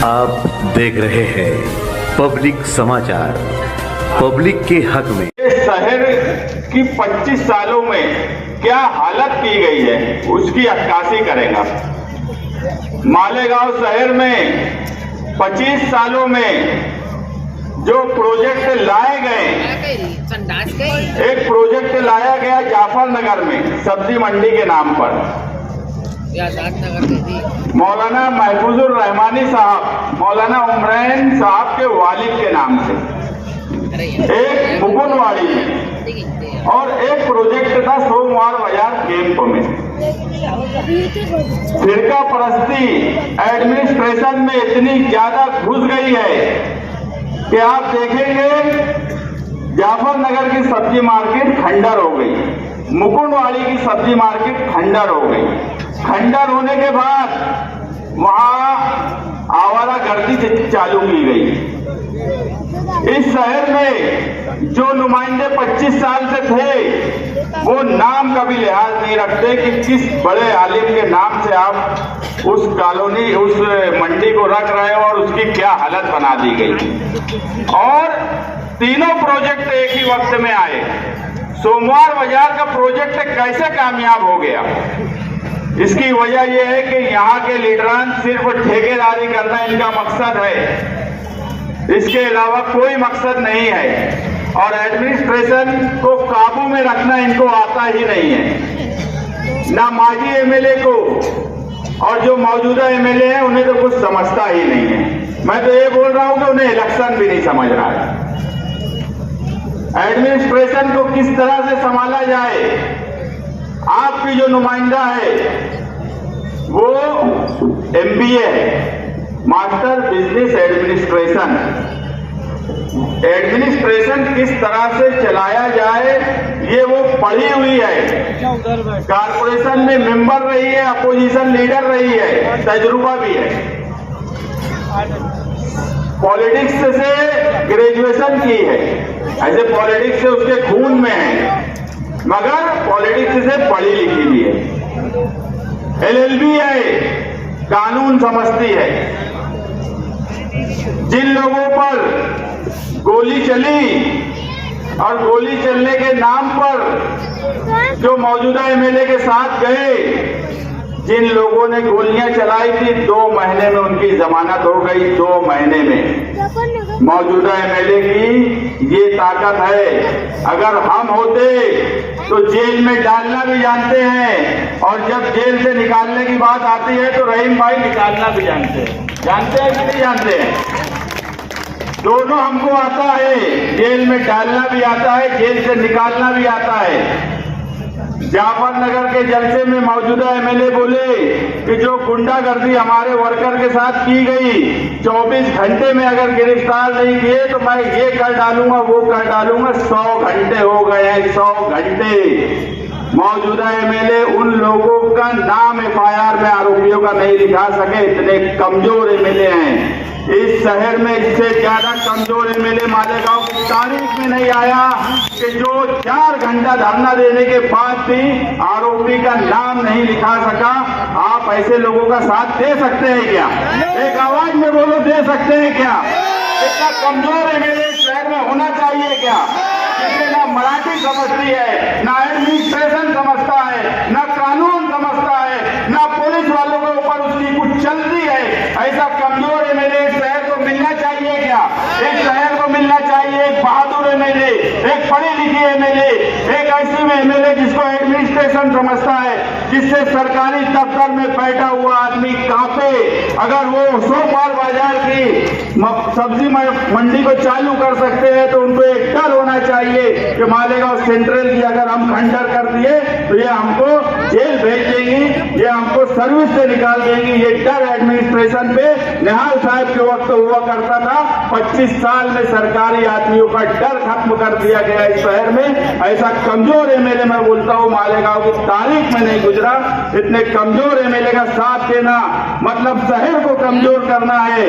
आप देख रहे हैं पब्लिक समाचार, पब्लिक के हक में। शहर की 25 सालों में क्या हालत की गई है उसकी अक्कासी करेगा। मालेगांव शहर में 25 सालों में जो प्रोजेक्ट लाए गए, एक प्रोजेक्ट लाया गया जाफर नगर में सब्जी मंडी के नाम पर, मौलाना महफूजुर रहमानी साहब, मौलाना उमरैन साहब के वालिद के नाम से, एक मुकुंदवाड़ी में, और एक प्रोजेक्ट था सोमवार बाजार कैंप में। फिरका परस्ती एडमिनिस्ट्रेशन में इतनी ज्यादा घुस गई है कि आप देखेंगे जाफर नगर की सब्जी मार्केट खंडर हो गई, मुकुंदवाड़ी की सब्जी मार्केट खंडर हो गई। खंडर होने के बाद वहां आवारागर्दी चालू की गई। इस शहर में जो नुमाइंदे 25 साल से थे वो नाम का भी लिहाज नहीं रखते कि किस बड़े आलिम के नाम से आप उस कॉलोनी, उस मंडी को रख रहे हो और उसकी क्या हालत बना दी गई। और तीनों प्रोजेक्ट एक ही वक्त में आए। सोमवार बाजार का प्रोजेक्ट कैसे कामयाब हो गया, इसकी वजह यह है कि यहाँ के लीडरान सिर्फ ठेकेदारी करना इनका मकसद है, इसके अलावा कोई मकसद नहीं है। और एडमिनिस्ट्रेशन को काबू में रखना इनको आता ही नहीं है। ना माजी एमएलए को और जो मौजूदा एमएलए हैं उन्हें तो कुछ समझता ही नहीं है। मैं तो ये बोल रहा हूं कि उन्हें इलेक्शन भी नहीं समझ रहा है। एडमिनिस्ट्रेशन को किस तरह से संभाला जाए, आपकी जो नुमाइंदा है वो MBA है, मास्टर बिजनेस एडमिनिस्ट्रेशन। एडमिनिस्ट्रेशन किस तरह से चलाया जाए ये वो पढ़ी हुई है, कारपोरेशन में मेंबर रही है, अपोजिशन लीडर रही है, तजुर्बा भी है, पॉलिटिक्स से ग्रेजुएशन की है। ऐसे पॉलिटिक्स से उसके खून में है, मगर पॉलिटिक्स से पढ़ी लिखी भी है, LLB है, कानून समझती है। जिन लोगों पर गोली चली और गोली चलने के नाम पर जो मौजूदा MLA के साथ गए, जिन लोगों ने गोलियां चलाई थी, 2 महीने में उनकी जमानत हो गई। 2 महीने में मौजूदा MLA की ये ताकत है। अगर हम होते तो जेल में डालना भी जानते हैं, और जब जेल से निकालने की बात आती है तो रहीम भाई निकालना भी जानते हैं कि नहीं जानते हैं? दोनों हमको आता है, जेल में डालना भी आता है, जेल से निकालना भी आता है। जाफर नगर के जलसे में मौजूदा MLA बोले कि जो गुंडागर्दी हमारे वर्कर के साथ की गई, 24 घंटे में अगर गिरफ्तार नहीं किए तो मैं ये कर डालूंगा, वो कर डालूंगा। 100 घंटे हो गए हैं, 100 घंटे। मौजूदा MLA उन लोगों का नाम FIR में आरोपियों का नहीं लिखा सके, इतने कमजोर MLA हैं। इस शहर में इससे ज्यादा कमजोर MLA मालेगांव की तारीख में नहीं आया कि जो 4 घंटा धरना देने के बाद भी आरोपी का नाम नहीं लिखा सका। आप ऐसे लोगों का साथ दे सकते हैं क्या? एक आवाज में बोलो, दे सकते हैं क्या? इतना कमजोर MLA शहर में होना चाहिए क्या? जिसने ना मराठी समझती है, ना एडमिनिस्ट्रेशन समझता है, ना कानून समझता है, ना पुलिस वालों के ऊपर उसकी कुछ चलती है। ऐसा कमजोर MLA शहर को मिलना चाहिए क्या? एक शहर को मिलना चाहिए एक बहादुर MLA, एक पढ़ी लिखी MLA, एक ऐसी MLA जिसको एडमिनिस्ट्रेशन समझता है, जिससे सरकारी दफ्तर में बैठा हुआ आदमी कांपे। अगर वो सोमवार बाजार की सब्जी मंडी को चालू कर सकते हैं तो उनको एक डर होना चाहिए कि मालेगांव सेंट्रल की अगर हम खंडर कर दिए तो ये हमको जेल भेज देंगी, ये हमको सर्विस से निकाल देंगी। ये डर एडमिनिस्ट्रेशन पे निहाल साहब के वक्त हुआ करता था। 25 साल में सरकारी आदमियों का डर खत्म कर दिया गया इस शहर में। ऐसा कमजोर MLA मैं बोलता हूँ मालेगांव की तारीख में नहीं गुजरा। इतने कमजोर MLA का साथ देना मतलब शहर को कमजोर करना है।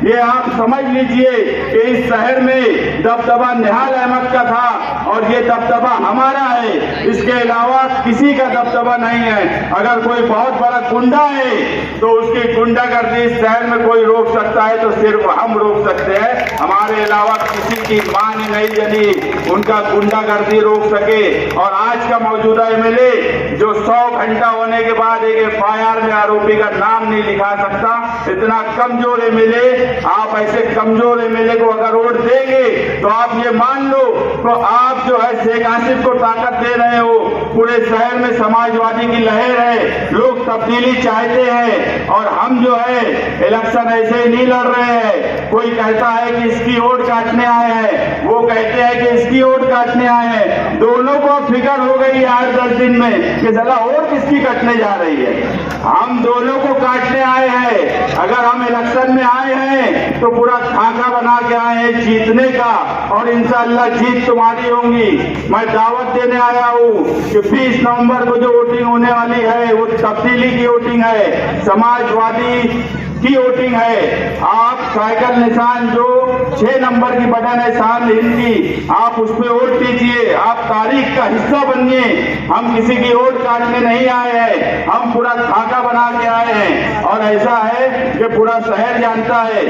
ये आप समझ लीजिए कि इस शहर में दबदबा निहाल अहमद का था और ये दबदबा हमारा है, इसके अलावा किसी का दबदबा नहीं है। अगर कोई बहुत बड़ा गुंडा है तो उसकी गुंडागर्दी इस शहर में कोई कोई रोक सकता है तो सिर्फ हम रोक सकते हैं। हमारे अलावा किसी की मान नहीं जली उनका गुंडागर्दी रोक सके। और आज का मौजूदा एमएलए जो 100 घंटा होने के बाद एक एफआईआर में आरोपी का नाम नहीं लिखा सकता, इतना कमजोर एमएलए, आप ऐसे कमजोर एमएलए को अगर वोट देंगे तो आप ये मान लो तो आप जो है शेख आसिफ को ताकत दे रहे हो। पूरे शहर में समाजवादी की लहर है, लोग तब्दीली चाहते हैं और हम जो है इलेक्शन ऐसे ही नहीं लड़ रहे हैं। कोई कहता है कि इसकी वोट काटने आए हैं, वो कहते हैं कि इसकी वोट काटने आए हैं। दोनों को फिक्र हो गई 8-10 दिन में कि जरा वोट किसकी कटने जा रही है। हम दोनों को काटने आए हैं। अगर हम इलेक्शन में आए हैं तो पूरा खाका बना के आए हैं जीतने का और इंशाअल्लाह जीत तुम्हारी होंगी। मैं दावत देने आया हूँ कि 20 नवंबर को जो वोटिंग होने वाली है वो तब्दीली की वोटिंग है, समाजवादी की वोटिंग है। आप साइकिल निशान जो 6 नंबर की बटन है शान हिंद की, आप उस पर वोट दीजिए, आप तारीख का हिस्सा बनिए। हम किसी की वोट काटने नहीं आए हैं, हम पूरा खाका बना के आए हैं। और ऐसा है कि पूरा शहर जानता है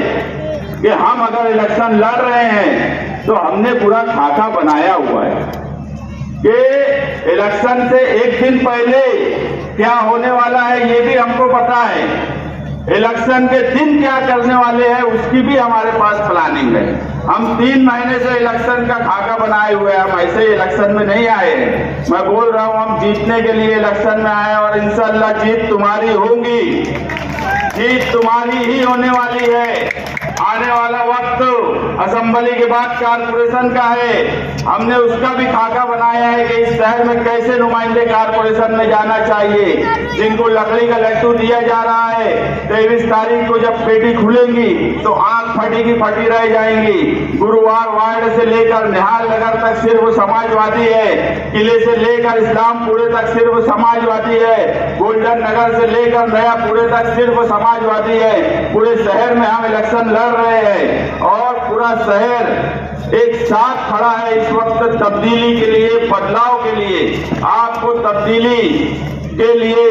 कि हम अगर इलेक्शन लड़ रहे हैं तो हमने पूरा खाका बनाया हुआ है कि इलेक्शन से एक दिन पहले क्या होने वाला है ये भी हमको पता है। इलेक्शन के दिन क्या करने वाले हैं उसकी भी हमारे पास प्लानिंग है। हम 3 महीने से इलेक्शन का खाका बनाए हुए हैं, हम ऐसे ही इलेक्शन में नहीं आए हैं। मैं बोल रहा हूं हम जीतने के लिए इलेक्शन में आए और इंशाअल्लाह जीत तुम्हारी होगी, जीत तुम्हारी ही होने वाली है। आने वाला वक्त असेंबली के बाद कारपोरेशन का है, हमने उसका भी खाका बनाया है कि इस शहर में कैसे नुमाइंदे कारपोरेशन में जाना चाहिए। जिनको लकड़ी का लट्टू दिया जा रहा है 23 तारीख को जब पेटी खुलेंगी तो आंख फटी की फटी रह जाएंगी। गुरुवार वार्ड से लेकर निहाल नगर तक सिर्फ समाजवादी है, किले से लेकर इस्लामपुरे तक सिर्फ समाजवादी है, गोल्डन नगर से लेकर नयापुरे तक सिर्फ समाजवादी है। पूरे शहर में हम इलेक्शन लड़ रहे हैं और पूरा शहर एक साथ खड़ा है इस वक्त तब्दीली के लिए, बदलाव के लिए। आपको तब्दीली के लिए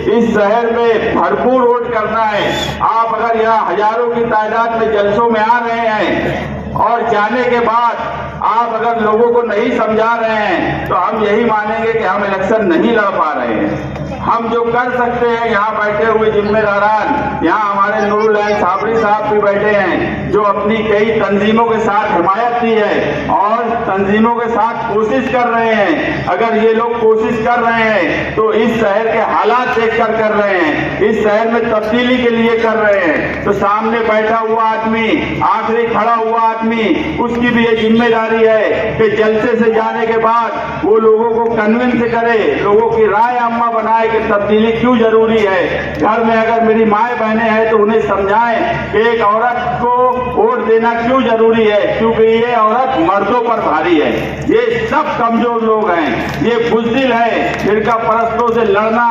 इस शहर में भरपूर वोट करना है। आप अगर यहाँ हजारों की तादाद में जलसों में आ रहे हैं और जाने के बाद आप अगर लोगों को नहीं समझा रहे हैं तो हम यही मानेंगे कि हम इलेक्शन नहीं लड़ पा रहे हैं। हम जो कर सकते हैं, यहाँ बैठे हुए जिम्मेदारान, यहाँ हमारे नूरुल हक साबरी साहब भी बैठे हैं जो अपनी कई तंजीमों के साथ हिमायत की है और तंजीमों के साथ कोशिश कर रहे हैं। अगर ये लोग कोशिश कर रहे हैं तो इस शहर के हालात देखकर कर रहे हैं, इस शहर में तब्दीली के लिए कर रहे हैं। तो सामने बैठा हुआ आदमी, आखिरी खड़ा हुआ आदमी, उसकी भी ये जिम्मेदारी है कि जलसे से जाने के बाद वो लोगों को कन्विंस करे, लोगों की राय अम्मा बनाए कि तब्दीली क्यों जरूरी है। घर में अगर मेरी माए बहनें हैं तो उन्हें समझाएं कि एक औरत को वोट देना क्यों जरूरी है, क्योंकि ये औरत मर्दों पर भारी है। ये सब कमजोर लोग हैं, ये बुज़दिल है। फिरका परस्तों से लड़ना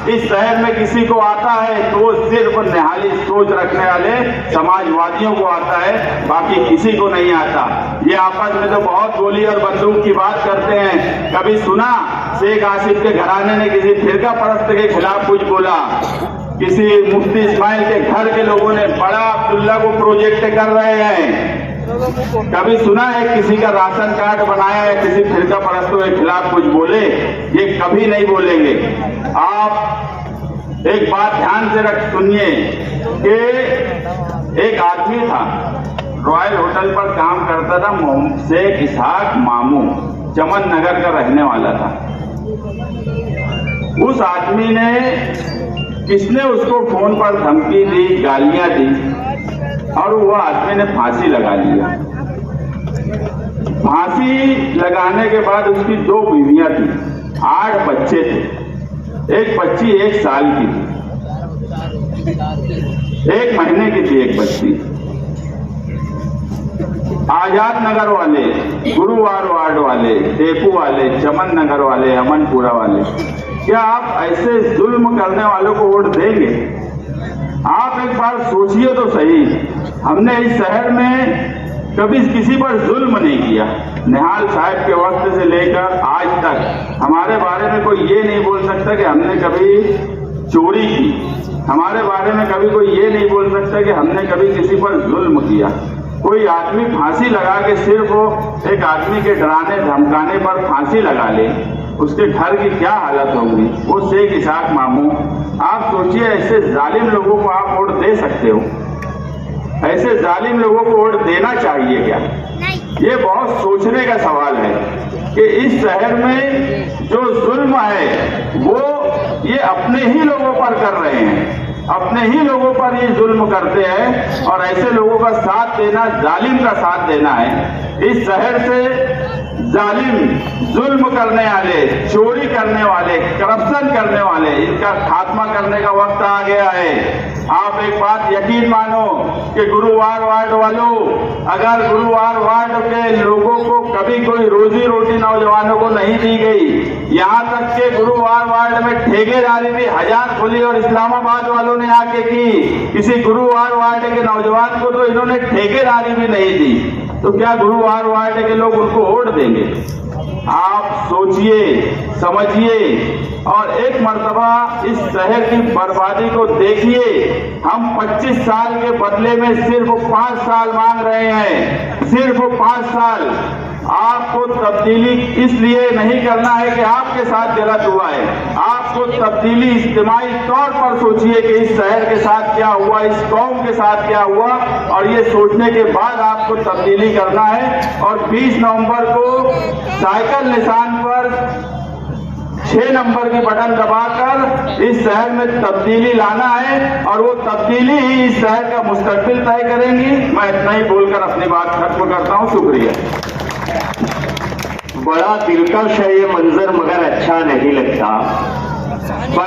इस शहर में किसी को आता है तो वो सिर्फ निहाली सोच रखने वाले समाजवादियों को आता है, बाकी किसी को नहीं आता। ये आपस में तो बहुत गोली और बंदूक की बात करते हैं। कभी सुना शेख आसिफ के घराने ने किसी फिरका परस्त के खिलाफ कुछ बोला? किसी मुफ्ती इस्माइल के घर के लोगों ने बड़ा अब्दुल्ला को प्रोजेक्ट कर रहे हैं? कभी सुना है किसी का राशन कार्ड बनाया है किसी फिरका परस्तों के खिलाफ कुछ बोले? ये कभी नहीं बोलेंगे। आप एक बात ध्यान से रख सुनिए कि एक आदमी था, रॉयल होटल पर काम करता था, शेख इसहाक मामू, चमन नगर का रहने वाला था। उस आदमी ने, किसने उसको फोन पर धमकी दी, गालियां दी और वो आदमी ने फांसी लगा लिया। फांसी लगाने के बाद उसकी 2 बीवियां थी, 8 बच्चे थे। एक बच्ची 1 साल की थी, 1 महीने की थी एक बच्ची। आजाद नगर वाले, गुरुवार वार्ड वाले, टेपू वाले, चमन नगर वाले, अमनपुरा वाले, क्या आप ऐसे जुल्म करने वालों को वोट देंगे? आप एक बार सोचिए तो सही। हमने इस शहर में कभी किसी पर जुल्म नहीं किया। निहाल साहब के वक्त से लेकर आज तक हमारे बारे में कोई ये नहीं बोल सकता कि हमने कभी चोरी की। हमारे बारे में कभी कोई ये नहीं बोल सकता कि हमने कभी किसी पर जुल्म किया। कोई आदमी फांसी लगा के सिर्फ वो एक आदमी के डराने धमकाने पर फांसी लगा ले, उसके घर की क्या हालत होगी। वो शेख इसहाक मामू, आप सोचिए ऐसे जालिम लोगों को आप वोट दे सकते हो? ऐसे जालिम लोगों को वोट देना चाहिए क्या? ये बहुत सोचने का सवाल है कि इस शहर में जो जुल्म है वो ये अपने ही लोगों पर कर रहे हैं, अपने ही लोगों पर ये जुल्म करते हैं और ऐसे लोगों का साथ देना जालिम का साथ देना है। इस शहर से जालिम, जुल्म करने वाले, चोरी करने वाले, करप्शन करने वाले, इनका खात्मा करने का वक्त आ गया है। आप एक बात यकीन मानो कि गुरुवार वार्ड वालों, अगर गुरुवार वार्ड के लोगों को कभी कोई रोजी रोटी नौजवानों को नहीं दी गई, यहाँ तक के गुरुवार वार्ड में ठेकेदारी भी हजार खुली और इस्लामाबाद वालों ने आके की, किसी गुरुवार वार्ड के नौजवान को तो इन्होंने ठेकेदारी भी नहीं दी, तो क्या गुरुवार वार्ड के लोग उनको वोट देंगे? आप सोचिए, समझिए और एक मर्तबा इस शहर की बर्बादी को देखिए। हम 25 साल के बदले में सिर्फ 5 साल मांग रहे हैं, सिर्फ 5 साल। आपको तब्दीली इसलिए नहीं करना है कि आपके साथ गलत हुआ है, आपको तब्दीली इज्तिमाई तौर पर सोचिए कि इस शहर के साथ क्या हुआ, इस कौम के साथ क्या हुआ, और ये सोचने के बाद आपको तब्दीली करना है। और 20 नवंबर को साइकिल निशान पर 6 नंबर की बटन दबाकर इस शहर में तब्दीली लाना है और वो तब्दीली ही इस शहर का मुस्तकबिल तय करेंगी। मैं इतना ही बोलकर अपनी बात खत्म करता हूँ। शुक्रिया। बड़ा दिलकश है ये मंजर मगर अच्छा नहीं लगता।